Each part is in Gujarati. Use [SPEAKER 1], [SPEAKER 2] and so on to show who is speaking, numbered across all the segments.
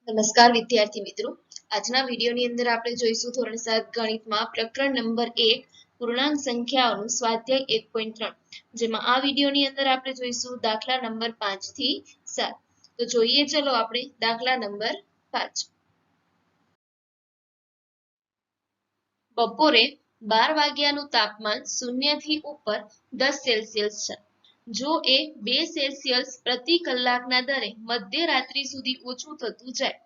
[SPEAKER 1] નમસ્કાર વિદ્યાર્થી મિત્રો, આજના વિડીયોની અંદર આપણે જોઈશું ધોરણ 7 ગણિતમાં પ્રકરણ નંબર 1 પૂર્ણાંક સંખ્યાઓનું સ્વાધ્યાય 1.3, જેમાં આ વિડીયોની અંદર આપણે જોઈશું દાખલા નંબર 5 થી 7. તો જોઈએ ચલો આપણે દાખલા નંબર 5. બપોરે 12 વાગ્યાનું તાપમાન 0 થી ઉપર 10 સેલ્સિયસ છે. જો એ 2 સેલ્સિયસ પ્રતિ કલાકના દરે મધ્યરાત્રિ સુધી ઓછું થતું જાય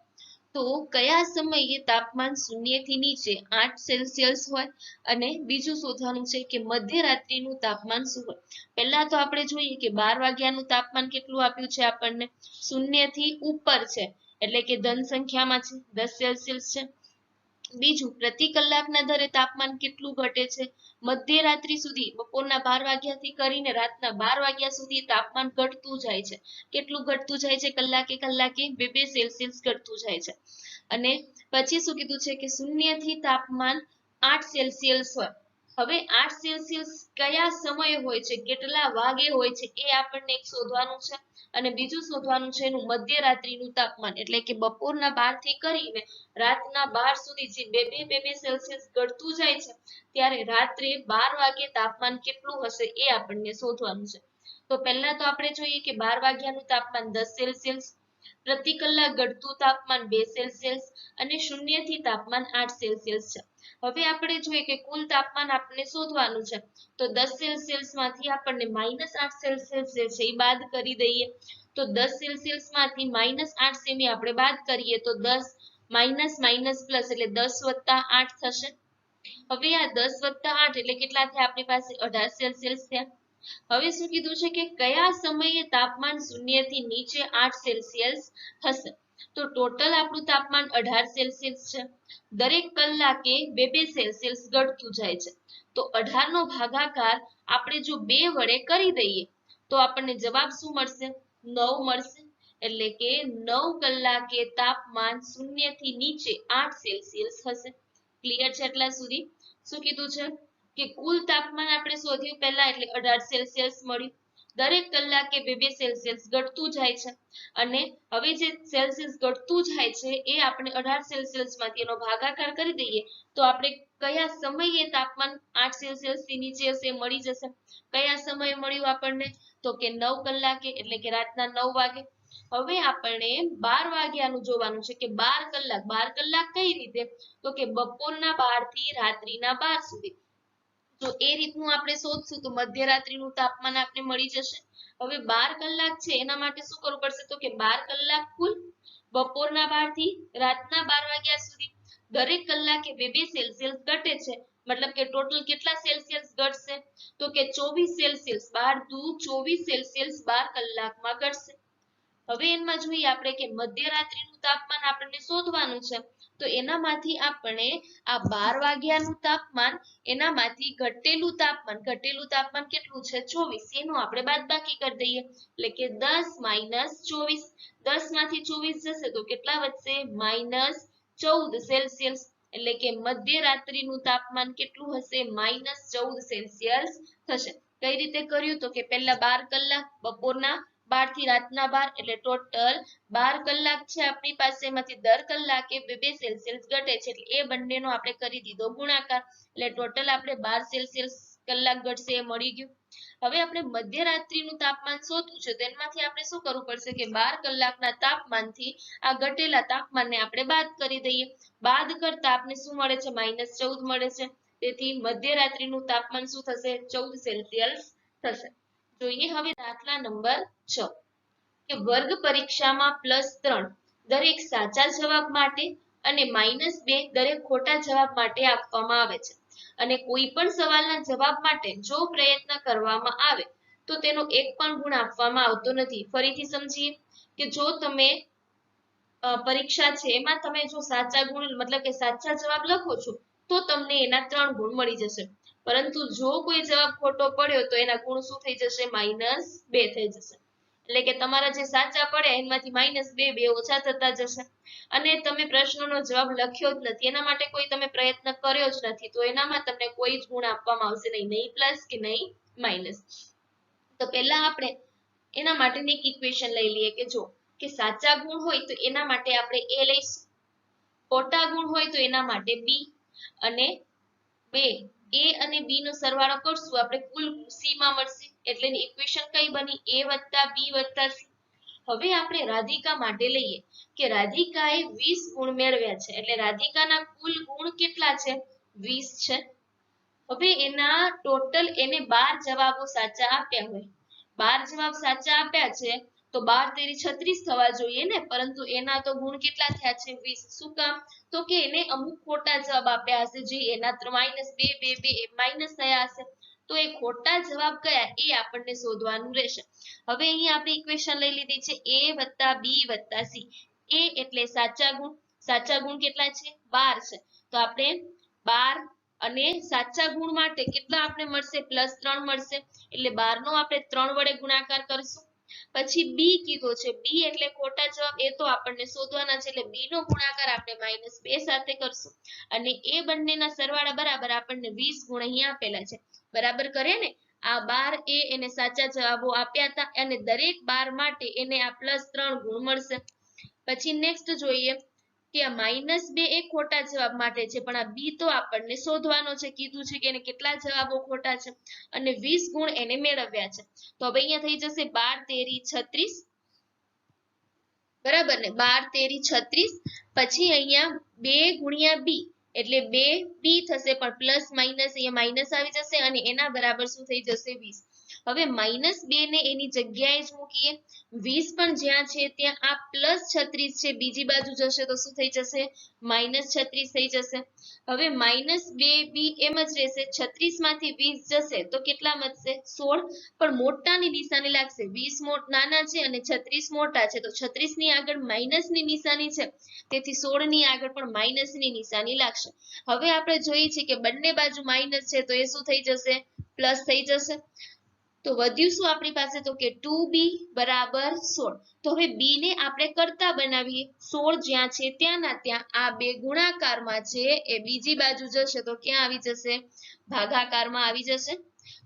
[SPEAKER 1] તો કયા સમયે તાપમાન 0 થી નીચે 8 સેલ્સિયસ હોય? અને બીજું શોધવાનું છે કે મધ્યરાત્રિનું તાપમાન શું હોય. પહેલા તો આપણે જોઈએ કે 12 વાગ્યાનું તાપમાન કેટલું આપ્યું છે આપણને? 0 થી ઉપર છે, એટલે કે ધન સંખ્યામાં છે, 10 સેલ્સિયસ છે. બીજું, પ્રતિ કલાકના દરે તાપમાન કેટલું ઘટે છે? મધ્યરાત્રિ સુધી, બપોરના 12 વાગ્યાથી કરીને રાતના 12 વાગ્યા સુધી તાપમાન ઘટતું જાય છે. કેટલું ઘટતું જાય છે? કલાકે કલાકે 2 સેલ્સિયસ ઘટતું જાય છે. અને પછી શું કીધું છે કે 0 થી તાપમાન 8 સેલ્સિયસ હોય. હવે 8 સેલ્સિયસ કયા સમયે હોય છે, કેટલા વાગે હોય છે, એ આપણને એક શોધવાનું છે. અને બીજું શોધવાનું છે એનું મધ્યરાત્રિનું તાપમાન, એટલે કે બપોરના 12 થી કરીને રાતના 12 સુધી જે 2 સેલ્સિયસ ઘટતું જાય છે, ત્યારે રાત્રે 12 વાગે તાપમાન કેટલું હશે એ આપણને શોધવાનું છે. તો પહેલા તો આપણે જોઈએ કે 12 વાગ્યાનું તાપમાન 10 સેલ્સિયસ, પ્રતિ કલાક ઘટતું તાપમાન 2 સેલ્સિયસ અને 0 થી તાપમાન 8 સેલ્સિયસ છે. હવે આપણે જોઈએ કે કુલ તાપમાન આપણને શોધવાનું છે. તો 10 સેલ્સિયસ માંથી આપણને -8 સેલ્સિયસ જે છે એ બાદ કરી દઈએ. તો 10 સેલ્સિયસ માંથી -8 સેમી આપણે બાદ કરીએ તો 10 માઇનસ માઇનસ પ્લસ એટલે 10 + 8 થશે. હવે આ 10 + 8 એટલે કેટલા થયા આપણી પાસે? 18 સેલ્સિયસ થયા. હવે શું કીધું છે કે કયા સમયે તાપમાન 0 થી નીચે 8 સેલ્સિયસ હશે? તો ટોટલ આપણું તાપમાન 18 સેલ્સિયસ છે. દરેક કલાકે 2 સેલ્સિયસ ઘટતું જાય છે. તો 18 નો ભાગાકાર આપણે જો 2 વડે કરી દઈએ તો આપણને જવાબ શું મળશે? 9 મળશે. એટલે કે 9 કલાકે તાપમાન 0 થી નીચે 8 સેલ્સિયસ હશે. ક્લિયર છે એટલા સુધી? શું કીધું છે કે કુલ તાપમાન આપણે શોધ્યું પહેલા, એટલે 18 સેલ્સિયસ મળ્યું. દરેક કલાકે 2 સેલ્સિયસ ઘટતું જાય છે. અને હવે જે સેલ્સિયસ ઘટતું જાય છે એ આપણે 18 સેલ્સિયસ માંથી એનો ભાગાકાર કરી દઈએ તો આપણે કયા સમયે તાપમાન 8 સેલ્સિયસ થી નીચે હશે મળી જશે. કયા સમયે મળ્યું આપણને? તો કે 9 કલાકે, એટલે કે રાતના 9 વાગે. હવે આપણે 12 વાગ્યાનું જોવાનું છે કે 12 કલાક કઈ રીતે? તો કે બપોરના 12 થી રાત્રિના 12 સુધી. તો એ રીતનું આપણે શોધશું તો મધ્યરાત્રિનું તાપમાન આપણે મળી જશે. હવે 12 કલાક છે એના માટે શું કરવું પડશે? તો કે 12 કલાક કુલ બપોરના 12 થી રાતના 12 વાગ્યા સુધી દરેક કલાકે 2 સેલ્સિયસ ઘટે છે. મતલબ કે ટોટલ કેટલા સેલ્સિયસ ઘટશે? તો કે 24 સેલ્સિયસ. 12 દુ 24 સેલ્સિયસ 12 કલાકમાં ઘટશે. હવે એમાં જોઈએ આપણે કે મધ્યરાત્રિનું તાપમાન આપણને શોધવાનું છે. તો એનામાંથી આપણે આ 12 વાગ્યાનું તાપમાન, એનામાંથી ઘટેલું તાપમાન કેટલું છે? 24. એનું આપણે બાદબાકી કરી દઈએ, એટલે કે 10 - 24. 10 માંથી 24 જશે તો કેટલા વધશે? -14 સેલ્સિયસ. એટલે કે મધ્યરાત્રિનું તાપમાન કેટલું હશે? -14 સેલ્સિયસ થશે. કઈ રીતે કર્યું? તો કે પહેલા 12 કલાક, બપોરના 12 થી રાતના 12, એટલે ટોટલ 12 કલાક છે આપણી પાસે, એમાંથી દર કલાકે 2 સેલ્સિયસ ઘટે છે, એટલે એ બંનેનો આપણે કરી દીધો ગુણાકાર. એટલે ટોટલ આપણે 12 સેલ્સિયસ કલાક ઘટશે એ મળી ગયું. હવે આપણે મધ્યરાત્રિનું તાપમાન શોધવું છે તો એમાંથી આપણે શું કરવું પડશે કે 12 કલાકના તાપમાનથી આ ઘટેલા તાપમાનને આપણે બાદ કરી દઈએ. બાદ કરતા આપણે શું મળે છે? -14 મળે છે. તેથી મધ્યરાત્રિનું તાપમાન શું થશે? 14 સેલ્સિયસ થશે. જોઈએ હવે દાખલા નંબર 6 કે વર્ગ પરીક્ષામાં +3 દરેક સાચા જવાબ માટે અને -2 દરેક ખોટા જવાબ માટે આપવામાં આવે છે. અને કોઈ પણ સવાલના જવાબ માટે જો પ્રયત્ન કરવામાં આવે તો તેનો એક પણ ગુણ આપવામાં આવતો નથી. ફરીથી સમજીએ કે જો તમે પરીક્ષા છે એમાં તમે જો સાચા ગુણ મતલબ કે સાચા જવાબ લખો છો તો તમને એના 3 ગુણ મળી જશે. પરંતુ જો કોઈ જવાબ ખોટો પડ્યો તો એના ગુણ શું થઈ જશે? -2 થઈ જશે. એટલે કે તમારા જે સાચા પડે એમાંથી -2 બે ઓછા થતા જશે. અને તમે પ્રશ્નનો જવાબ લખ્યો જ નથી, એના માટે કોઈ તમે પ્રયત્ન કર્યો જ નથી, તો એનામાં તમને કોઈ જ ગુણ આપવામાં આવશે નહીં પ્લસ કે નહીં માઇનસ. તો પહેલા આપણે એના માટેની એક ઇક્વેશન લઈ લઈએ કે જો કે સાચા ગુણ હોય તો એના માટે આપણે a લઈશું, ખોટા ગુણ હોય તો એના માટે b, અને બે a અને b નો સરવાળો કરશું આપણે કુલ c માં મળશે, એટલે ઇક્વેશન કઈ બની a + b + c। હવે આપણે રાધિકા માટે લઈએ કે રાધિકાએ 20 ગુણ મેળવ્યા છે, એટલે રાધિકાના કુલ ગુણ કેટલા છે 20 છે। હવે એના ટોટલ એને 12 જવાબો સાચા આપ્યા હોય, 12 જવાબ સાચા આપ્યા છે તો 12 * 36 થવા જોઈએ ને, પરંતુ એના તો ગુણ કેટલા થયા છે 20। શું કામ? તો કે એને અમુક ખોટા જવાબ આપ્યા હશે, જે એના -2 2 2 માઈનસ થયા હશે, તો એ ખોટા જવાબ કયા એ આપણને શોધવાનું રહેશે। હવે અહીંયા આપણે ઇક્વેશન લઈ લીધી છે a + b + c। a એટલે સાચા ગુણ કેટલા છે 12 છે, તો આપણે 12 અને સાચા ગુણ માટે કેટલા આપણે મળશે +3 મળશે, એટલે 12 નો આપણે 3 વડે ગુણાકાર કરશું। પછી b કીધો છે, b એટલે ખોટા જવાબ, એ તો આપણને શોધવાના છે, એટલે b નો ગુણાકાર આપણે -2 સાથે કરશું, અને એ બંનેના સરવાળા બરાબર આપણને 20 ગુણ અહીંયા આપેલા છે, બરાબર કરે ને। આ 12 એને સાચા જવાબો આપ્યા હતા, અને દરેક 12 માટે એને આ +3 ગુણ મળશે। પછી નેક્સ્ટ જોઈએ કે આ -2 એ ખોટા જવાબ માટે છે, પણ આ b તો આપણને શોધવાનો છે, કીધું છે કે એને કેટલા જવાબો ખોટા છે, અને 20 ગુણ એને મેળવ્યા છે। તો હવે અહીંયા થઈ જશે 12 * 13 = 36, બરાબર ને, 12 * 13 = 36। પછી અહીંયા 2 × b એટલે 2b થશે, પણ પ્લસ માઇનસ અહીંયા માઇનસ આવી જશે, અને એના બરાબર શું થઈ જશે 20। હવે -2 ને એની જગ્યાએ જ મૂકીએ, 20 પણ જ્યાં છે ત્યાં આ +36 છે, બીજી બાજુ જશે તો શું થઈ જશે -36 થઈ જશે। હવે -2b એમ જ રહેશે, 36 માંથી 20 જશે તો કેટલા વધશે 16, પણ મોટાની નિશાની લાગશે, 20 નાના છે અને 36 મોટા છે, તો 36 ની આગળ માઇનસની નિશાની છે, તેથી 16 ની આગળ પણ માઇનસની નિશાની લાગશે। હવે આપણે જોઈએ છીએ કે બંને બાજુ માઇનસ છે, તો એ શું થઈ જશે પ્લસ થઈ જશે। તો વધ્યું શું આપણી પાસે, તો કે 2b = 16। તો હવે b ને આપણે કરતા બનાવીએ, 16 જ્યાં છે ત્યાંના ત્યાં આ બે ગુણાકારમાં છે એ બીજી બાજુ જશે, તો ક્યાં આવી જશે ભાગાકારમાં આવી જશે।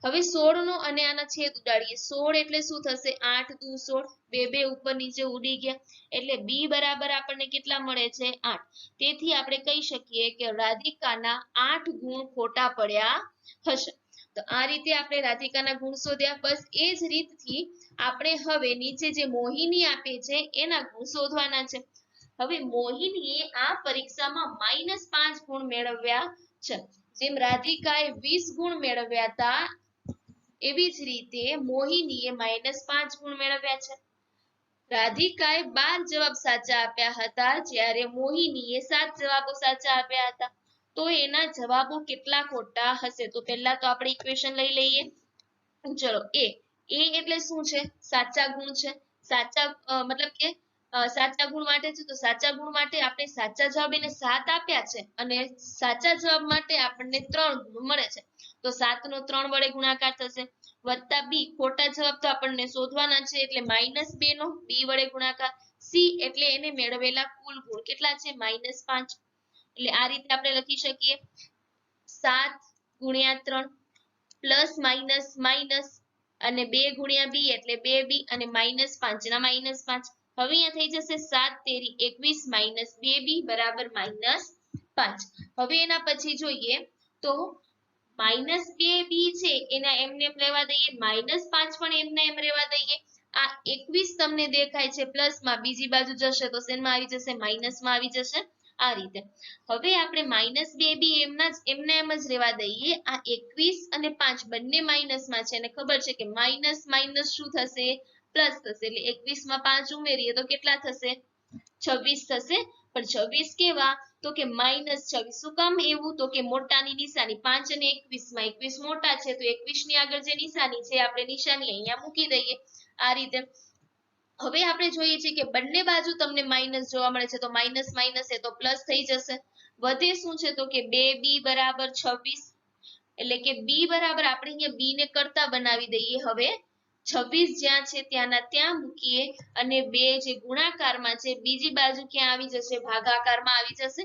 [SPEAKER 1] હવે 16 નો અને આના છેદ ઉડાડીએ, 16 એટલે શું થશે 8 × 2 = 16, બે બે ઉપર નીચે ઉડી ગયા, એટલે b બરાબર આપણને કેટલા મળે છે 8। તેથી આપણે કહી શકીએ કે રાધિકાના 8 ગુણ ખોટા પડ્યા હશે। તો આ રીતે આપણે રાધિકાના ગુણ શોધ્યા। બસ એ જ રીતથી આપણે હવે નીચે જે મોહિની આપે છે એના ગુણ શોધવાના છે। હવે મોહિનીએ આ પરીક્ષામાં -5 ગુણ મેળવ્યા છે, જેમ રાધિકાએ 20 ગુણ મેળવ્યા હતા, એવી જ રીતે મોહિનીએ -5 ગુણ મેળવ્યા છે। રાધિકાએ 12 જવાબ સાચા આપ્યા હતા, જ્યારે મોહિનીએ 7 જવાબો સાચા આપ્યા હતા, તો એના જવાબો કેટલા ખોટા હશે? તો પહેલા તો આપણે ઇક્વેશન લઈ લઈએ। ચલો a એટલે શું છે સાચા ગુણ છે, મતલબ કે સાચા ગુણ માટે છે, તો સાચા ગુણ માટે આપણે સાચા જવાબ એને 7 આપ્યા છે, અને સાચા જવાબ માટે આપણને 3 ગુણ મળે છે, તો 7 નો 3 વડે ગુણાકાર થશે, વત્તા b ખોટા જવાબ તો આપણને શોધવાના છે, એટલે -2 નો b વડે ગુણાકાર, c એટલે એને મેળવેલા કુલ ગુણ કેટલા છે -5। એટલે આ રીતે આપણે લખી શકીએ 7 × 3 પ્લસ માઇનસ માઇનસ, અને 2 × b એટલે 2b, અને -5 ના -5। હવે અહીંયા થઈ જશે 7 તેરી 21 - 2b = -5। હવે એના પછી જોઈએ તો -2b છે એના એમને એમ રહેવા દઈએ, -5 પણ એમને એમ રહેવા દઈએ। આ 21 તમને દેખાય છે પ્લસમાં, બીજી બાજુ જશે તો શેમાં આવી જશે માઇનસમાં આવી જશે, આ રીતે। હવે આપણે -2b એમને એમ જ રહેવા દઈએ, આ 21 અને 5 બંને માઇનસમાં છે, અને ખબર છે કે માઇનસ માઇનસ શું થશે પ્લસ થશે, એટલે 21 માં 5 ઉમેરીએ તો કેટલા થશે 26 થશે। પણ 26 કેવા, તો કે -26। શું કામ એવું, તો કે મોટાની નિશાની 5 અને 21 માં 21 મોટા છે, તો 21 ની આગળ જે નિશાની છે આપણે નિશાની અહીંયા મૂકી દઈએ, આ રીતે। હવે આપણે જોઈએ છીએ કે બંને બાજુ તમને માઇનસ જોવા મળે છે, તો માઇનસ માઇનસ એ તો પ્લસ થઈ જશે। વધે શું છે, તો કે 2b = 26, એટલે કે b બરાબર આપણે અહીંયા b ને કરતા બનાવી દઈએ। હવે 26 જ્યાં છે ત્યાંના ત્યાં મૂકીએ, અને 2 જે ગુણાકારમાં છે બીજી બાજુ ક્યાં આવી જશે ભાગાકારમાં આવી જશે।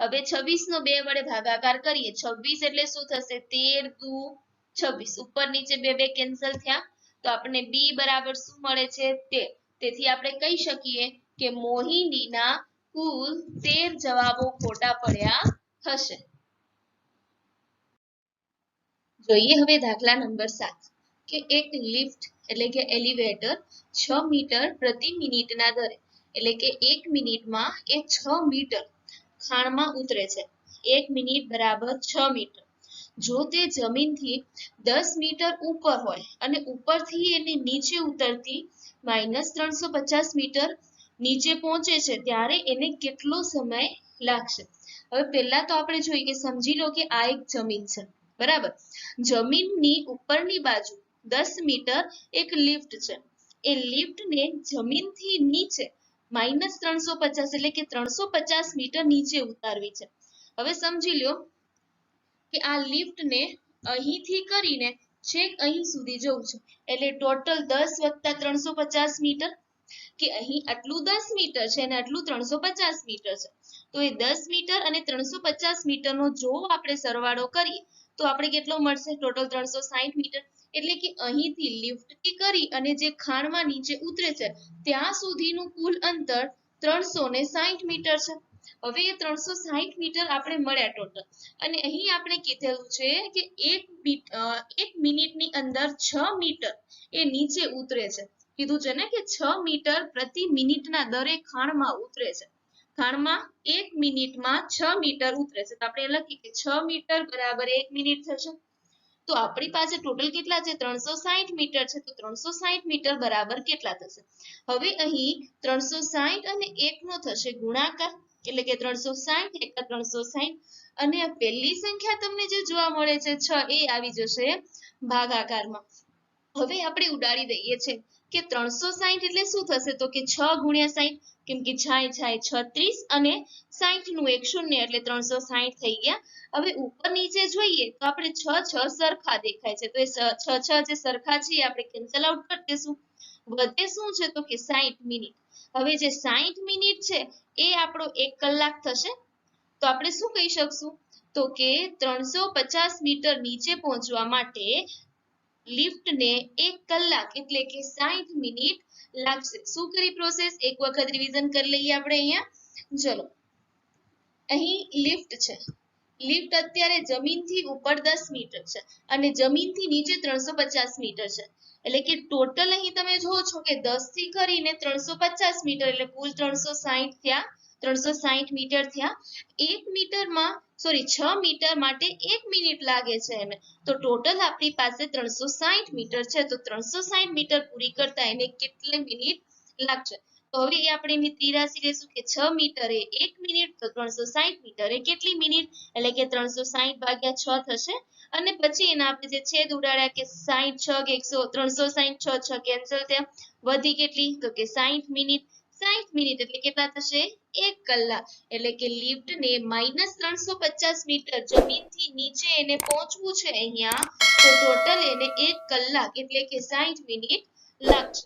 [SPEAKER 1] હવે 26 નો 2 વડે ભાગાકાર કરીએ, 26 એટલે શું થશે 13 × 2 = 26, ઉપર નીચે 2 2 કેન્સલ થયા, તો આપણને b બરાબર શું મળે છે 13। તેથી આપણે કહી શકીએ કે મોહિનીના કુલ 13 જવાબો ખોટા પડ્યા હશે. જોઈએ હવે દાખલા નંબર 7 કે એક લિફ્ટ એટલે કે એલિવેટર 6 મીટર પ્રતિ મિનિટના દરે એટલે કે 1 મિનિટમાં એ 6 મીટર ખાણમાં ઉતરે છે. 1 મિનિટ બરાબર 6 મીટર. જો તે જમીનથી 10 મીટર ઉપર હોય અને ઉપરથી એને નીચે ઉતરતી -350 મીટર નીચે પહોંચે છે ત્યારે એને કેટલો સમય લાગશે? હવે પહેલા તો આપણે જોઈએ કે સમજી લો કે આ એક જમીન છે, બરાબર. જમીનની ઉપરની બાજુ 10 મીટર એક લિફ્ટ છે. એ લિફ્ટને જમીનથી નીચે -350 એટલે કે 350 મીટર નીચે ઉતારવી છે. હવે સમજી લો કે આ લિફ્ટને અહીંથી કરીને છેક અહીં સુધી જવું છે એટલે ટોટલ 10 + 350 મીટર કે અહીં આટલું 10 મીટર છે અને આટલું 350 મીટર છે. તો એ 10 મીટર અને 350 મીટરનો જો આપણે સરવાળો કરીએ તો આપણે કેટલો મળશે? Total 360 metre. એટલે કે અહીંથી લિફ્ટથી કરી અને જે ખાણમાં નીચે ઉતરે છે ત્યાં સુધીનું કુલ અંતર 360 મીટર છે. હવે એ 360 મીટર આપણે મળ્યા ટોટલ અને અહીં આપણે કીધેલું છે કે 1 મિનિટની અંદર 6 મીટર એ નીચે ઉતરે છે. કીધું છે ને કે 6 મીટર પ્રતિ મિનિટના દરે ખાણમાં ઉતરે છે. ખાણમાં 1 મિનિટમાં 6 મીટર ઉતરે છે. તો આપણે લખીએ કે 6 મીટર બરાબર 1 મિનિટ થશે. તો આપણી પાસે ટોટલ કેટલા છે? 360 મીટર છે. તો 360 મીટર બરાબર કેટલા થશે? હવે અહીં 360 અને 1 નો થશે ગુણાકાર એટલે કે 360 × 360 અને આ પહેલી સંખ્યા તમને જે જોવા મળે છે 6 એ આવી જશે ભાગાકારમાં. હવે આપણે ઉડાડી દઈએ છે કે 360 એટલે શું થશે? તો કે 6 × 60 કેમ કે 6 × 36 અને 60 નું એક શૂન્ય એટલે 360 થઈ ગયા. હવે ઉપર નીચે જોઈએ તો આપણે 6 સરખા દેખાય છે. તો એ 6 જે સરખા છે આપણે કેન્સલ આઉટ કરી દેશું. વધે શું છે? તો કે 60 મિનિટ. હવે જે 60 મિનિટ છે એ આપણો 1 કલાક થશે. તો આપણે શું કહી શકશું? તો કે 350 મીટર નીચે પહોંચવા માટે લિફ્ટને 1 કલાક એટલે કે 60 મિનિટ લાગશે. શું કરી પ્રોસેસ? એક વખત રિવિઝન કરી લઈએ આપણે અહીંયા. ચલો, અહીં લિફ્ટ છે. લિફ્ટ અત્યારે જમીનથી ઉપર 10 મીટર છે અને જમીનથી નીચે 350 મીટર છે. એટલે કે ટોટલ અહીં તમે જોવો છો કે 10 થી કરીને 350 મીટર એટલે કુલ 360 થયા. 360 મીટર થયા. 1 મીટરમાં 6 મીટર માટે 1 મિનિટ લાગે છે એને. તો ટોટલ આપણી પાસે 360 મીટર છે. તો 360 મીટર પૂરી કરતા એને કેટલી મિનિટ લાગશે? તો હવે આપણે એની ત્રિરાશી લેશું કે 6 મીટર એ 1 મિનિટ તો 360 મીટર એ કેટલી મિનિટ? એટલે કે 360 ભાગ્યા 6 થશે. અને પછી એના આપણે જે છેદ ઉડાડ્યા કે 60 6 360 6 કેન્સલ થયા. વધી કેટલી? તો કે 60 મિનિટ. 60 મિનિટ એટલે કેટલા થશે? 1 કલાક. એટલે કે લિફ્ટને -350 મીટર જમીનથી નીચે એને પહોંચવું છે અહીંયા તો ટોટલ એને 1 કલાક એટલે કે 60 મિનિટ લાગશે.